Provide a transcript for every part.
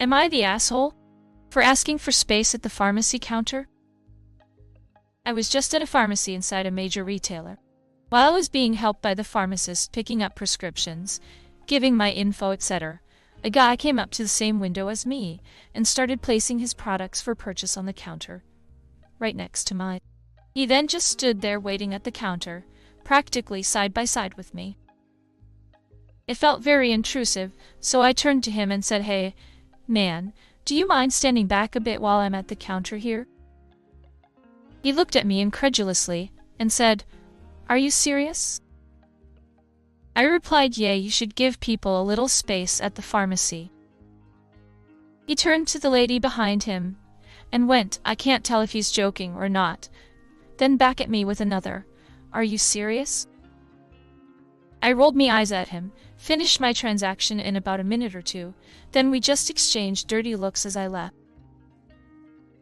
Am I the asshole for asking for space at the pharmacy counter? I was just at a pharmacy inside a major retailer. While I was being helped by the pharmacist picking up prescriptions, giving my info, etc., a guy came up to the same window as me and started placing his products for purchase on the counter, right next to mine. He then just stood there waiting at the counter, practically side by side with me. It felt very intrusive, so I turned to him and said, "Hey, man, do you mind standing back a bit while I'm at the counter here?" He looked at me incredulously and said, "Are you serious?" I replied, "Yeah, you should give people a little space at the pharmacy." He turned to the lady behind him and went, "I can't tell if he's joking or not," then back at me with another, "Are you serious?" I rolled my eyes at him, finished my transaction in about a minute or two, then we just exchanged dirty looks as I left.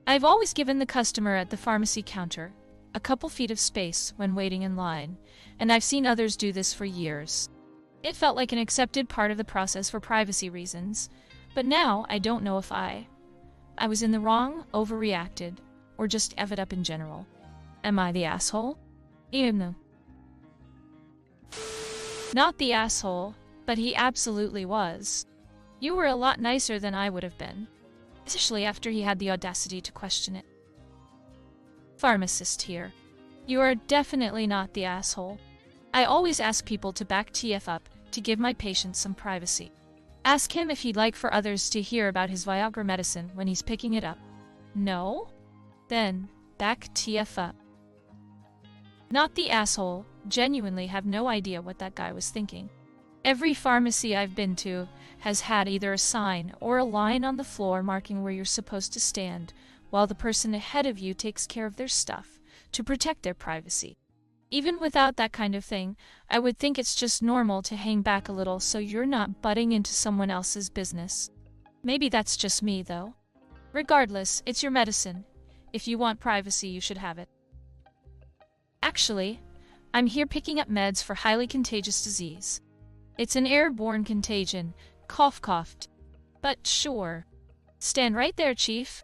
I've always given the customer at the pharmacy counter a couple feet of space when waiting in line, and I've seen others do this for years. It felt like an accepted part of the process for privacy reasons, but now I don't know if I was in the wrong, overreacted, or just effed up in general. Am I the asshole? No. Not the asshole, but he absolutely was. You were a lot nicer than I would have been, especially after he had the audacity to question it. Pharmacist here. You are definitely not the asshole. I always ask people to back TF up to give my patients some privacy. Ask him if he'd like for others to hear about his Viagra medicine when he's picking it up. No? Then, back TF up. Not the asshole, genuinely have no idea what that guy was thinking. Every pharmacy I've been to has had either a sign or a line on the floor marking where you're supposed to stand, while the person ahead of you takes care of their stuff to protect their privacy. Even without that kind of thing, I would think it's just normal to hang back a little so you're not butting into someone else's business. Maybe that's just me, though. Regardless, it's your medicine. If you want privacy, you should have it. Actually, I'm here picking up meds for highly contagious disease. It's an airborne contagion, cough coughed. But sure. Stand right there, Chief.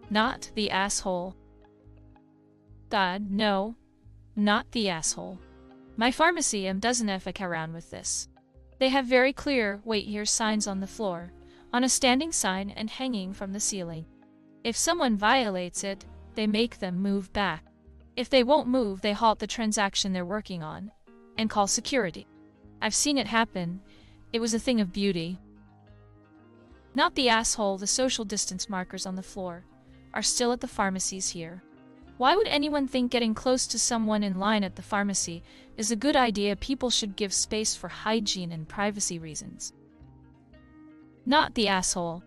Not the asshole. God, no. Not the asshole. My pharmacy doesn't fuck around with this. They have very clear "wait here" signs on the floor, on a standing sign and hanging from the ceiling. If someone violates it, they make them move back. If they won't move, they halt the transaction they're working on and call security. I've seen it happen. It was a thing of beauty. Not the asshole. The social distance markers on the floor are still at the pharmacies here. Why would anyone think getting close to someone in line at the pharmacy is a good idea? People should give space for hygiene and privacy reasons. Not the asshole.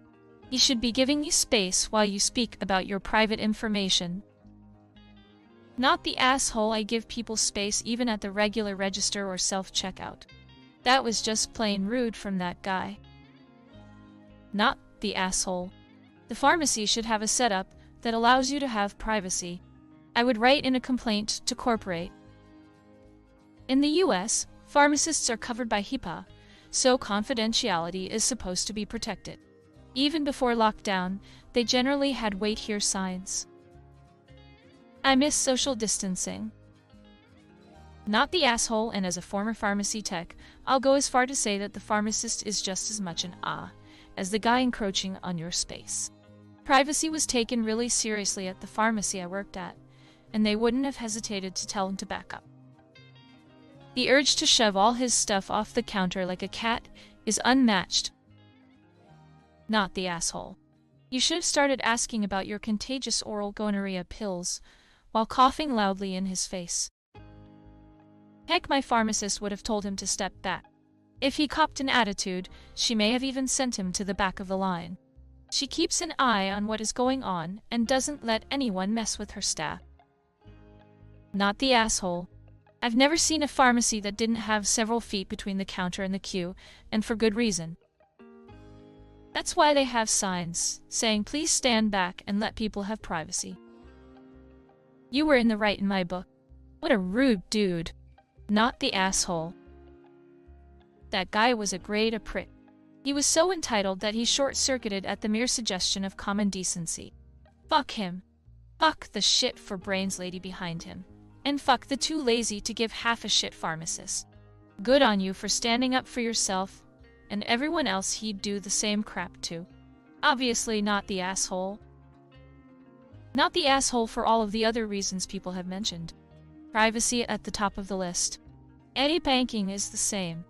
He should be giving you space while you speak about your private information. Not the asshole. I give people space even at the regular register or self-checkout. That was just plain rude from that guy. Not the asshole. The pharmacy should have a setup that allows you to have privacy. I would write in a complaint to corporate. In the US, pharmacists are covered by HIPAA, so confidentiality is supposed to be protected. Even before lockdown, they generally had "wait here" signs. I miss social distancing. Not the asshole, and as a former pharmacy tech, I'll go as far to say that the pharmacist is just as much an as the guy encroaching on your space. Privacy was taken really seriously at the pharmacy I worked at, and they wouldn't have hesitated to tell him to back up. The urge to shove all his stuff off the counter like a cat is unmatched. Not the asshole. You should have started asking about your contagious oral gonorrhea pills while coughing loudly in his face. Heck, my pharmacist would have told him to step back. If he copped an attitude, she may have even sent him to the back of the line. She keeps an eye on what is going on and doesn't let anyone mess with her staff. Not the asshole. I've never seen a pharmacy that didn't have several feet between the counter and the queue, and for good reason. That's why they have signs saying "please stand back and let people have privacy." You were in the right in my book. What a rude dude. Not the asshole. That guy was a prick. He was so entitled that he short-circuited at the mere suggestion of common decency. Fuck him. Fuck the shit for brains lady behind him. And fuck the too lazy to give half a shit pharmacist. Good on you for standing up for yourself, and everyone else he'd do the same crap to. Obviously not the asshole. Not the asshole for all of the other reasons people have mentioned. Privacy at the top of the list. Any banking is the same.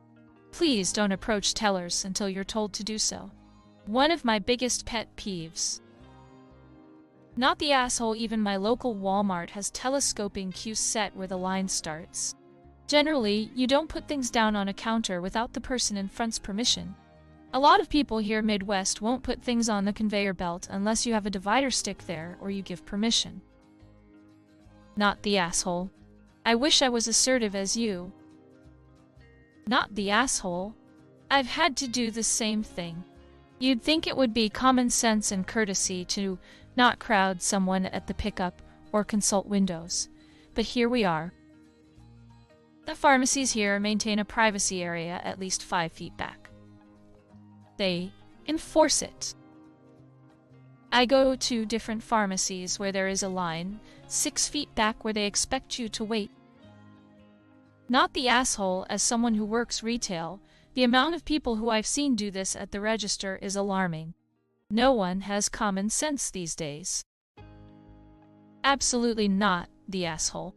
Please don't approach tellers until you're told to do so. One of my biggest pet peeves. Not the asshole. Even my local Walmart has telescoping queues set where the line starts. Generally, you don't put things down on a counter without the person in front's permission. A lot of people here Midwest won't put things on the conveyor belt unless you have a divider stick there or you give permission. Not the asshole. I wish I was assertive as you. Not the asshole. I've had to do the same thing. You'd think it would be common sense and courtesy to not crowd someone at the pickup or consult windows, but here we are. The pharmacies here maintain a privacy area at least 5 feet back. They enforce it. I go to different pharmacies where there is a line 6 feet back where they expect you to wait. Not the asshole. As someone who works retail, the amount of people who I've seen do this at the register is alarming. No one has common sense these days. Absolutely not the asshole.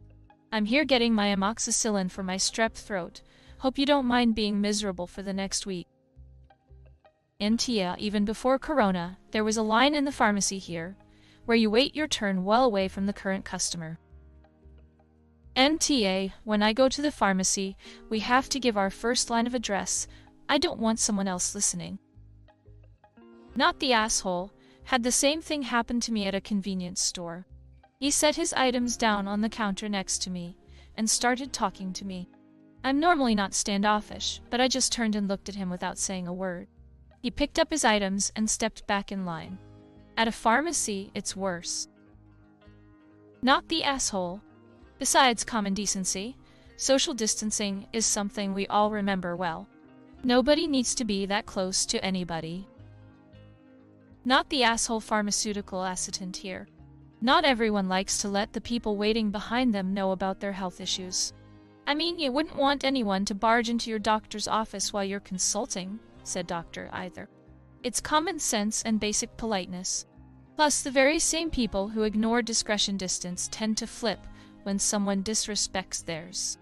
I'm here getting my amoxicillin for my strep throat. Hope you don't mind being miserable for the next week. AITA, even before Corona, there was a line in the pharmacy here, where you wait your turn well away from the current customer. AITA, when I go to the pharmacy, we have to give our first line of address. I don't want someone else listening. Not the asshole. Had the same thing happen to me at a convenience store. He set his items down on the counter next to me, and started talking to me. I'm normally not standoffish, but I just turned and looked at him without saying a word. He picked up his items and stepped back in line. At a pharmacy, it's worse. Not the asshole. Besides common decency, social distancing is something we all remember well. Nobody needs to be that close to anybody. Not the asshole. Pharmaceutical assistant here. Not everyone likes to let the people waiting behind them know about their health issues. I mean, you wouldn't want anyone to barge into your doctor's office while you're consulting, said doctor either. It's common sense and basic politeness. Plus, the very same people who ignore discretion distance tend to flip when someone disrespects theirs.